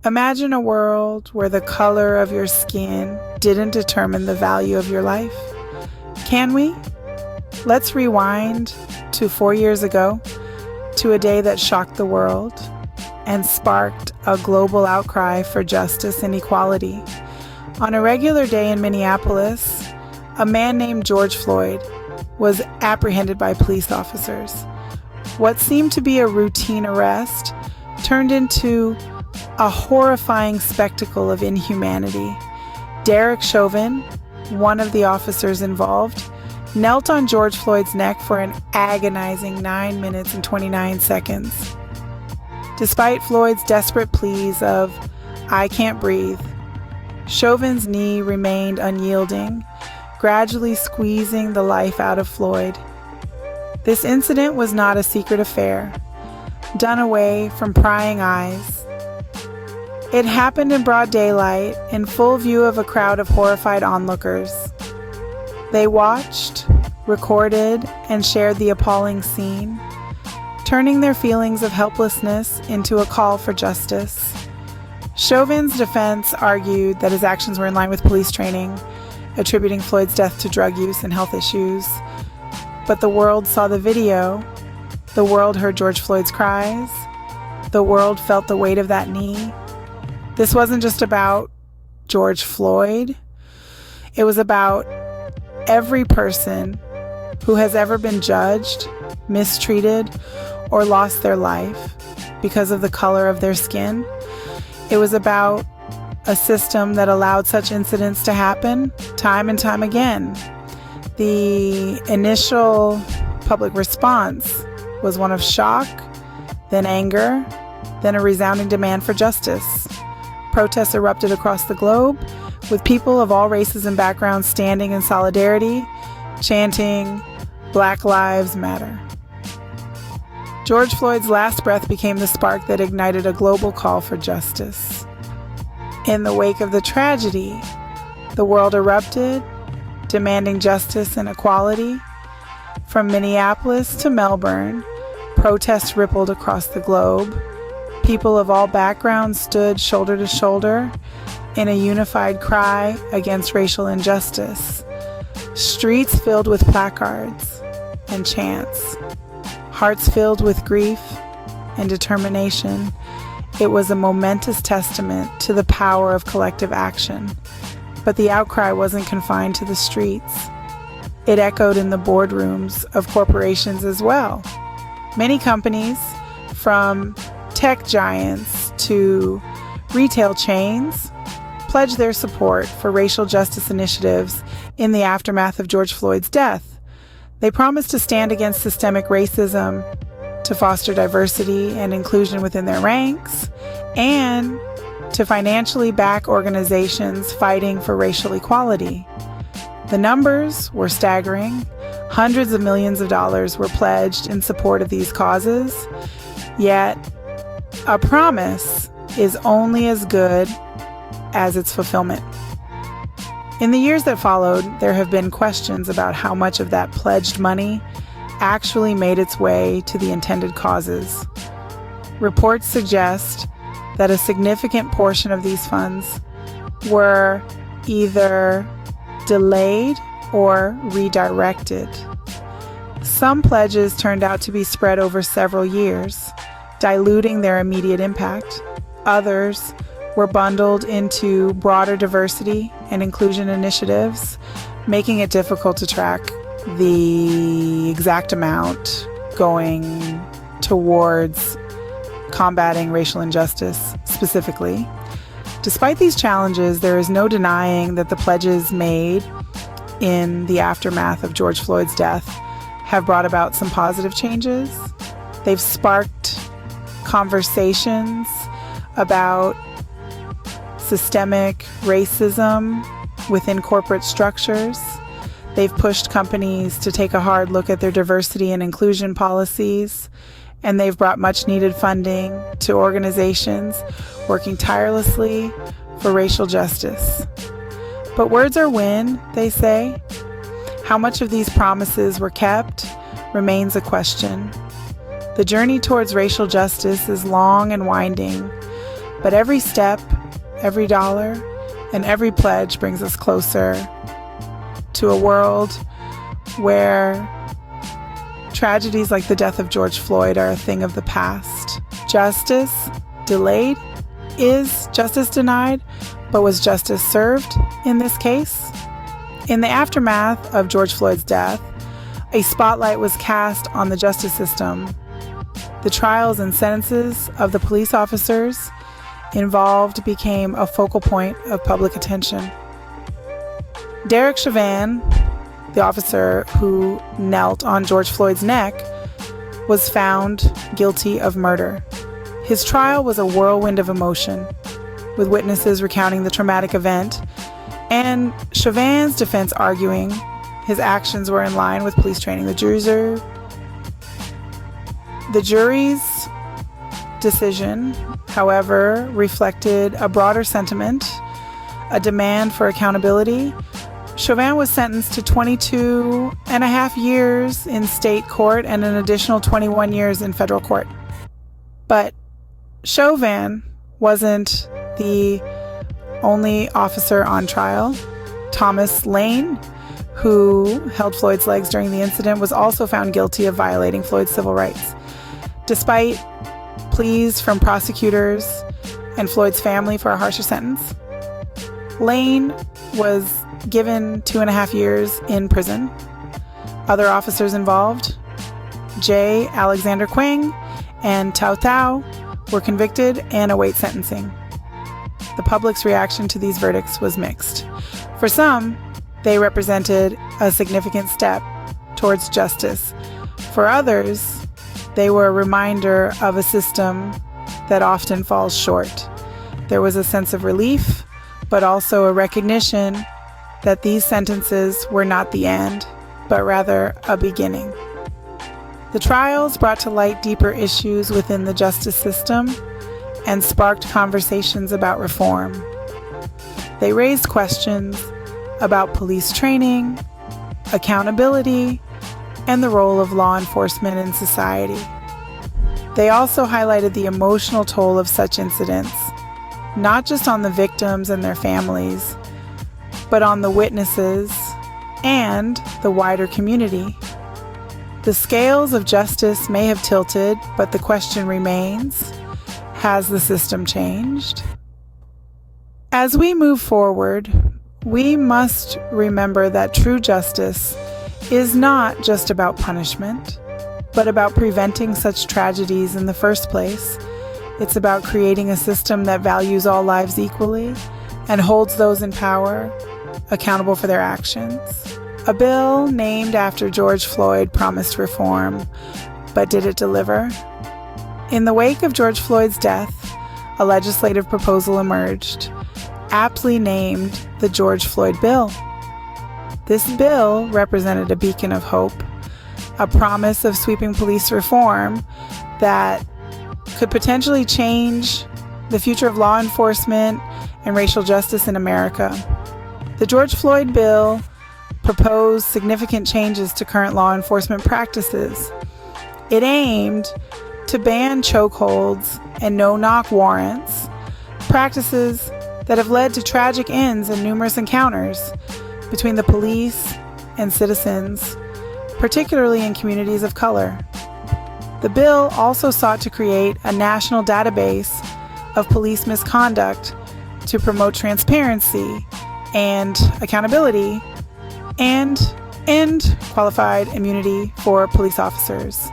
Imagine a world where the color of your skin didn't determine the value of your life. Can we? Let's rewind to 4 years ago, to a day that shocked the world and sparked a global outcry for justice and equality. On a regular day in Minneapolis, a man named George Floyd was apprehended by police officers. What seemed to be a routine arrest turned into a horrifying spectacle of inhumanity. Derekchauvin, one of the officers involved, knelt on George Floyd's neck for an agonizing 9 minutes and 29 seconds. Despite Floyd's desperate pleas of, "I can't breathe," Chauvin's knee remained unyielding, gradually squeezing the life out of Floyd. This incident was not a secret affair, done away from prying eyes. It happened in broad daylight, in full view of a crowd of horrified onlookers. They watched, recorded, and shared the appalling scene, turning their feelings of helplessness into a call for justice. Chauvin's defense argued that his actions were in line with police training, attributing Floyd's death to drug use and health issues. But the world saw the video. The world heard George Floyd's cries. The world felt the weight of that knee. This wasn't just about George Floyd. It was about every person who has ever been judged, mistreated, or lost their life because of the color of their skin. It was about a system that allowed such incidents to happen time and time again. The initial public response was one of shock, then anger, then a resounding demand for justice. Protests erupted across the globe, with people of all races and backgrounds standing in solidarity, chanting, "Black Lives Matter." George Floyd's last breath became the spark that ignited a global call for justice. In the wake of the tragedy, the world erupted, demanding justice and equality. From Minneapolis to Melbourne, protests rippled across the globe. People of all backgrounds stood shoulder to shoulder in a unified cry against racial injustice. Streets filled with placards and chants, hearts filled with grief and determination. It was a momentous testament to the power of collective action. But the outcry wasn't confined to the streets. It echoed in the boardrooms of corporations as well. Many companies, from tech giants to retail chains, pledged their support for racial justice initiatives in the aftermath of George Floyd's death. They promised to stand against systemic racism, to foster diversity and inclusion within their ranks, and to financially back organizations fighting for racial equality. The numbers were staggering. Hundreds of millions of dollars were pledged in support of these causes. Yet, a promise is only as good as its fulfillment. In the years that followed, there have been questions about how much of that pledged money actually made its way to the intended causes. Reports suggest that a significant portion of these funds were either delayed or redirected. Some pledges turned out to be spread over several years, diluting their immediate impact. Others were bundled into broader diversity and inclusion initiatives, making it difficult to track the exact amount going towards combating racial injustice specifically. Despite these challenges, there is no denying that the pledges made in the aftermath of George Floyd's death have brought about some positive changes. They've sparked conversations about systemic racism within corporate structures. They've pushed companies to take a hard look at their diversity and inclusion policies, and they've brought much needed funding to organizations working tirelessly for racial justice. But words are wind, they say. How much of these promises were kept remains a question. The journey towards racial justice is long and winding. But every step, every dollar, and every pledge brings us closer to a world where tragedies like the death of George Floyd are a thing of the past. Justice delayed is justice denied, but was justice served in this case? In the aftermath of George Floyd's death, a spotlight was cast on the justice system. The trials and sentences of the police officers involved became a focal point of public attention. Derekchauvin, the officer who knelt on George Floyd's neck, was found guilty of murder. His trial was a whirlwind of emotion, with witnesses recounting the traumatic event, and Chauvin's defense arguing his actions were in line with police training. The jury's decision, however, reflected a broader sentiment, a demand for accountability. Chauvin was sentenced to 22 and a half years in state court and an additional 21 years in federal court. But Chauvin wasn't the only officer on trial. Thomas Lane, who held Floyd's legs during the incident, was also found guilty of violating Floyd's civil rights. Despite pleas from prosecutors and Floyd's family for a harsher sentence, Lane was given 2.5 years in prison. Other officers involved, J. Alexander Quang and Tao Tao, were convicted and await sentencing. The public's reaction to these verdicts was mixed. For some, they represented a significant step towards justice. For others, they were a reminder of a system that often falls short. There was a sense of relief, but also a recognition that these sentences were not the end, but rather a beginning. The trials brought to light deeper issues within the justice system and sparked conversations about reform. They raised questions about police training, accountability, and the role of law enforcement in society. They also highlighted the emotional toll of such incidents, not just on the victims and their families, but on the witnesses and the wider community. The scales of justice may have tilted, but the question remains, has the system changed? As we move forward, we must remember that true justice is not just about punishment, but about preventing such tragedies in the first place. It's about creating a system that values all lives equally and holds those in power accountable for their actions. A bill named after George Floyd promised reform, but did it deliver? In the wake of George Floyd's death, a legislative proposal emerged, aptly named the George Floyd Bill. This bill represented a beacon of hope, a promise of sweeping police reform that could potentially change the future of law enforcement and racial justice in America. The George Floyd bill proposed significant changes to current law enforcement practices. It aimed to ban chokeholds and no-knock warrants, practices that have led to tragic ends in numerous encounters between the police and citizens, particularly in communities of color. The bill also sought to create a national database of police misconduct to promote transparency and accountability and end qualified immunity for police officers,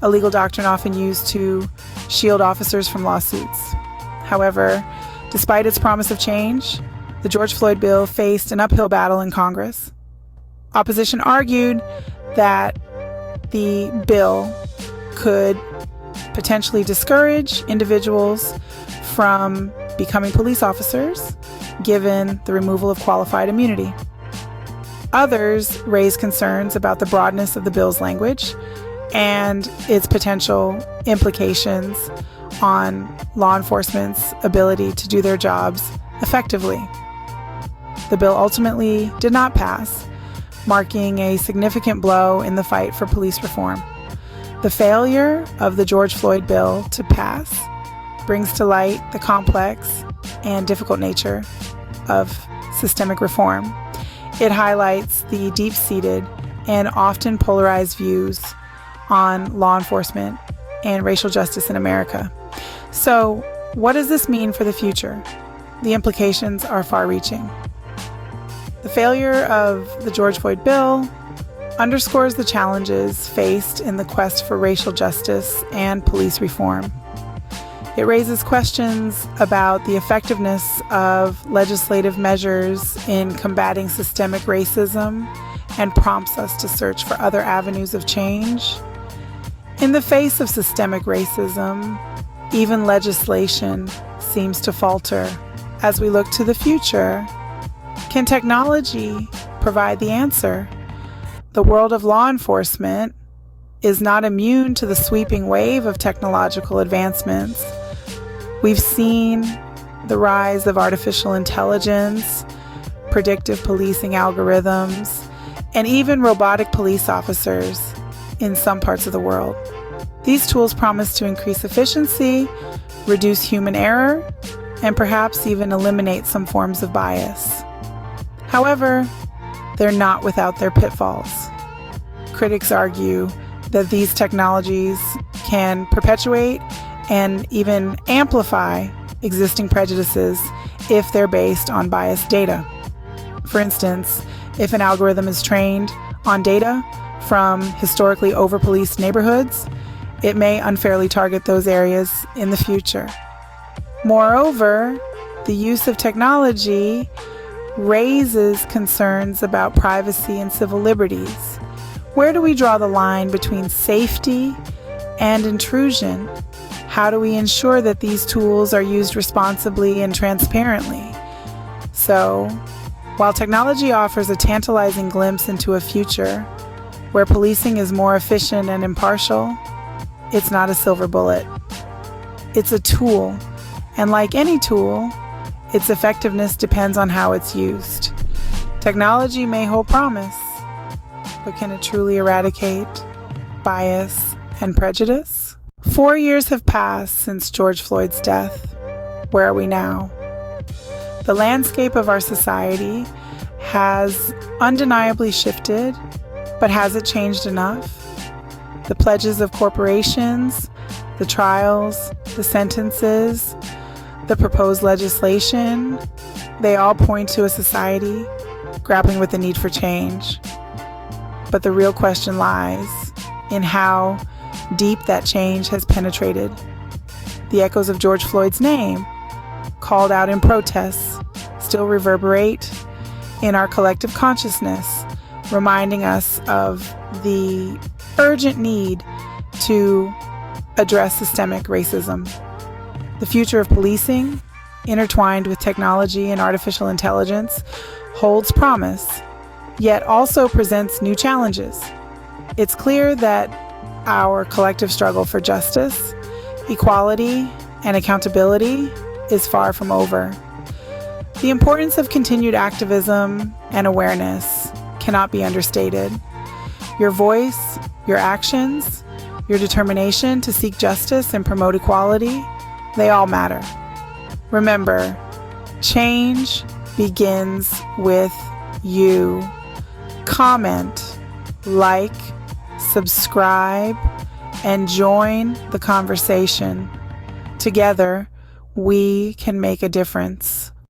a legal doctrine often used to shield officers from lawsuits. However, despite its promise of change, the George Floyd bill faced an uphill battle in Congress. Opposition argued that the bill could potentially discourage individuals from becoming police officers, given the removal of qualified immunity. Others raised concerns about the broadness of the bill's language and its potential implications on law enforcement's ability to do their jobs effectively. The bill ultimately did not pass, marking a significant blow in the fight for police reform. The failure of the George Floyd bill to pass brings to light the complex and difficult nature of systemic reform. It highlights the deep-seated and often polarized views on law enforcement and racial justice in America. So, what does this mean for the future? The implications are far-reaching. The failure of the George Floyd bill underscores the challenges faced in the quest for racial justice and police reform. It raises questions about the effectiveness of legislative measures in combating systemic racism and prompts us to search for other avenues of change. In the face of systemic racism, even legislation seems to falter. As we look to the future, can technology provide the answer? The world of law enforcement is not immune to the sweeping wave of technological advancements. We've seen the rise of artificial intelligence, predictive policing algorithms, and even robotic police officers in some parts of the world. These tools promise to increase efficiency, reduce human error, and perhaps even eliminate some forms of bias. However, they're not without their pitfalls. Critics argue that these technologies can perpetuate and even amplify existing prejudices if they're based on biased data. For instance, if an algorithm is trained on data from historically over-policed neighborhoods, it may unfairly target those areas in the future. Moreover, the use of technology raises concerns about privacy and civil liberties. Where do we draw the line between safety and intrusion? How do we ensure that these tools are used responsibly and transparently? So, while technology offers a tantalizing glimpse into a future where policing is more efficient and impartial, it's not a silver bullet. It's a tool, and like any tool, its effectiveness depends on how it's used. Technology may hold promise, but can it truly eradicate bias and prejudice? 4 years have passed since George Floyd's death. Where are we now? The landscape of our society has undeniably shifted, but has it changed enough? The pledges of corporations, the trials, the sentences, the proposed legislation, they all point to a society grappling with the need for change. But the real question lies in how deep that change has penetrated. The echoes of George Floyd's name, called out in protests, still reverberate in our collective consciousness, reminding us of the urgent need to address systemic racism. The future of policing, intertwined with technology and artificial intelligence, holds promise, yet also presents new challenges. It's clear that our collective struggle for justice, equality, and accountability is far from over. The importance of continued activism and awareness cannot be understated. Your voice, your actions, your determination to seek justice and promote equality, they all matter. Remember, change begins with you. Comment, like, subscribe, and join the conversation. Together, we can make a difference.